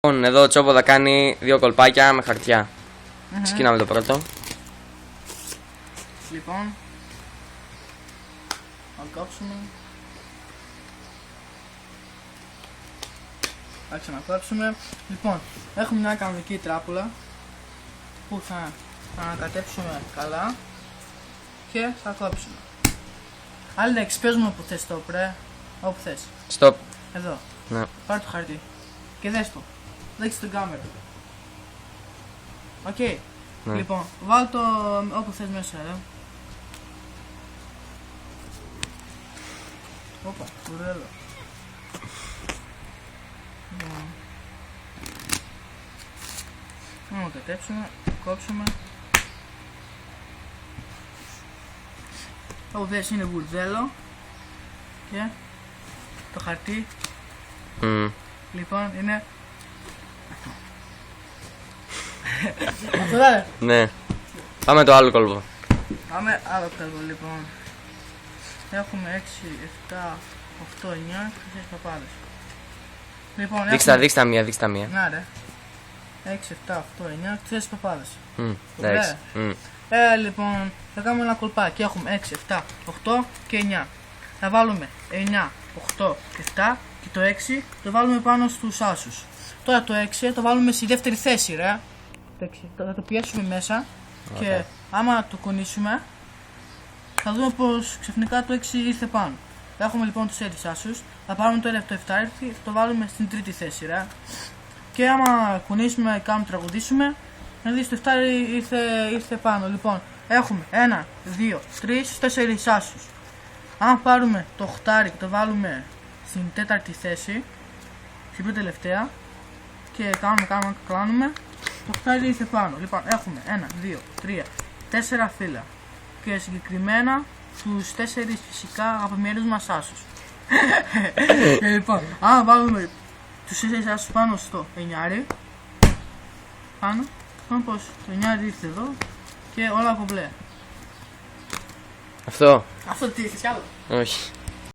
Λοιπόν, εδώ ο Τσόπο θα κάνει 2 κολπάκια με χαρτιά. Ξεκινάμε το πρώτο. Λοιπόν, θα κόψουμε. Θα ξανακόψουμε. Λοιπόν, έχουμε μια κανονική τράπουλα που θα ανακατέψουμε καλά και θα κόψουμε. Άλεξ, πες μου που θες το πρέ, όπου θες. Stop. Εδώ. Ναι. Πάρε το χαρτί και δες το. Δείξε την κάμερα. Οκ. Ναι. Λοιπόν, βάλ το όπου θες μέσα, ρε. Όπα, κουρέλα. Να κατέψουμε, κόψουμε. Όπου θες είναι γουρδέλο. Και το χαρτί. Λοιπόν, είναι αυτό ρε. Ναι. Πάμε το άλλο κόλπο. Πάμε άλλο κόλπο λοιπόν. Έχουμε 6, 7, 8, 9 και 4 παπάδες. Λοιπόν, Δείξτε τα μία. Να ρε. 6, 7, 8, 9 και 4 παπάδες. Εντάξει. Λοιπόν, θα κάνουμε ένα κολπάκι. Έχουμε 6, 7, 8 και 9. Θα βάλουμε 9, 8 και 7 και το 6 το βάλουμε πάνω στους άσους. Τώρα το 6 το βάλουμε στη δεύτερη θέση, ρε. Θα το πιέσουμε μέσα και άμα το κουνήσουμε θα δούμε πως ξαφνικά το 6 ήρθε πάνω. Έχουμε λοιπόν τους 4 άσους, θα πάρουμε τώρα το 7 έρθει, θα το βάλουμε στην τρίτη θέση, ρε. Και άμα κουνήσουμε, κάνουμε, τραγουδήσουμε, να δεις το 7 ήρθε πάνω. Λοιπόν, έχουμε 1, 2, 3, 4 άσους. Αν πάρουμε το 8 και το βάλουμε στην τέταρτη θέση, στην πρώτη τελευταία, και κάνουμε, το 8 ήρθε πάνω. Λοιπόν, έχουμε 1, 2, 3, 4 φύλλα. Και συγκεκριμένα τους 4 φυσικά αγαπημένους μας άσους. Λοιπόν, αν βάλουμε τους 4 άσους πάνω στο 9, πάνω, πως το 9 ήρθε εδώ και όλα κομπλέ. Αυτό. Αυτό τι, θες κι άλλο? Όχι.